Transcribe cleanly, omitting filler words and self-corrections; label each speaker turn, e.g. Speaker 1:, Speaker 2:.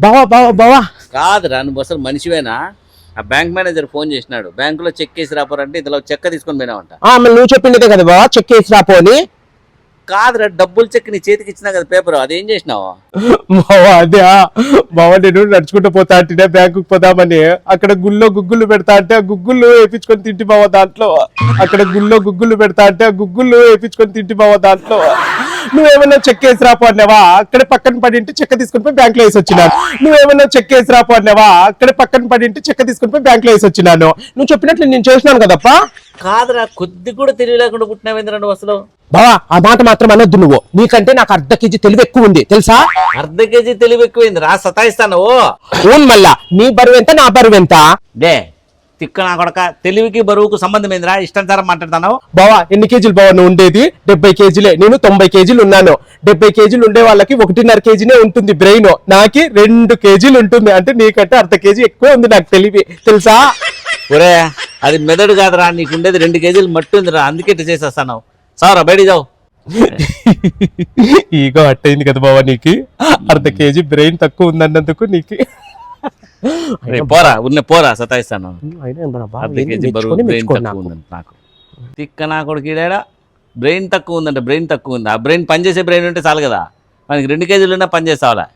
Speaker 1: బావా
Speaker 2: కాదురా నువ్వు అసలు మనిషివేనా? ఆ బ్యాంక్ మేనేజర్ ఫోన్ చేసినాడు, బ్యాంకులో చెక్ వేసి రాపోరంటే ఇందులో చెక్క తీసుకొని పోయినావంట.
Speaker 1: మరి నువ్వు చెప్పిందే కదా బావా, చెక్ వేసి రాపో అని.
Speaker 2: కాదురా, డబ్బులు చెక్ నీ చేతికి ఇచ్చినా కదా పేపర్, అదేం చేసినావు?
Speaker 1: బావా అదే బావా, నేను నడుచుకుంటూ పోతా అంటే బ్యాంకుకి పోదామని అక్కడ గుళ్ళో గుగ్గులు పెడతా అంటే ఆ గుగ్గులు వేపించుకొని తింటి బావా దాంట్లో. అక్కడ గుళ్ళో గుగ్గులు పెడతా అంటే ఆ గుగ్గులు వేపించుకొని తింటి బావా దాంట్లో. నువ్వేమన్నా చెక్ వేసి రాపో అన్నావా, అక్కడే పక్కన పడింటి చెక్క తీసుకుని పోయి బ్యాంక్ లో వేసి వచ్చినాను. నువ్వేమన్నా చెక్ వేసి రాపో అన్నావా, అక్కడే పక్కన పడింటి చెక్క తీసుకుని పోయి బ్యాంక్ లో వేసి వచ్చినాను. నువ్వు చెప్పినట్లు నేను చేసినాను కదప్పా.
Speaker 2: కాదురా, కొద్ది కూడా తెలివి లేకుండా పుట్టినావేంద్ర నువ్వు అసలు.
Speaker 1: బావా ఆ మాట మాత్రం అనొద్దు నువ్వు, నీకంటే నాకు అర్ధ కేజీ తెలివి ఎక్కువ ఉంది తెలుసా.
Speaker 2: అర్ధ కేజీ తెలివి ఎక్కువైంది రా, సతాయిస్తాను.
Speaker 1: అవును మళ్ళా, నీ బరువు ఎంత నా బరువు ఎంత?
Speaker 2: డే తిక్క నా కొడక, తెలివికి బరువుకు సంబంధం ఏందిరా? ఇష్టానుసారం మాట్లాడతాను.
Speaker 1: బావా ఎన్ని కేజీలు బావా నువ్వు ఉండేది? 70 కేజీలే, నేను 90 కేజీలు ఉన్నాను. 70 కేజీలు ఉండే వాళ్ళకి 1.5 కేజీనే ఉంటుంది బ్రెయిన్, నాకి 2 కేజీలు ఉంటుంది. అంటే నీకంటే అర్ధ కేజీ ఎక్కువ ఉంది నాకు తెలివి తెలుసా.
Speaker 2: ఒరే అది మెదడు కాదురా, నీకు ఉండేది 2 కేజీలు మట్టి ఉందిరా, అందుకే ఇట్లా చేసేస్తాను. సారా బయటికి జావు.
Speaker 1: ఈగో అట్టయింది కదా బావా నీకు, అర్ధ కేజీ బ్రెయిన్ తక్కువ ఉందన్నందుకు నీకు.
Speaker 2: పోరా ఉన్న పోరా, సతాయిస్తాను. అర్ధ కేజీ బరువు బ్రెయిన్ తక్కువ ఉందంట నాకు. తిక్క నా కొడుకు ఈడాడా బ్రెయిన్ తక్కువ ఉందంటే, బ్రెయిన్ తక్కువ ఉంది. ఆ బ్రెయిన్ పనిచేసే బ్రెయిన్ ఉంటే చాలు కదా, మనకి 2 కేజీలు ఉన్నా పని చేస్తావులా.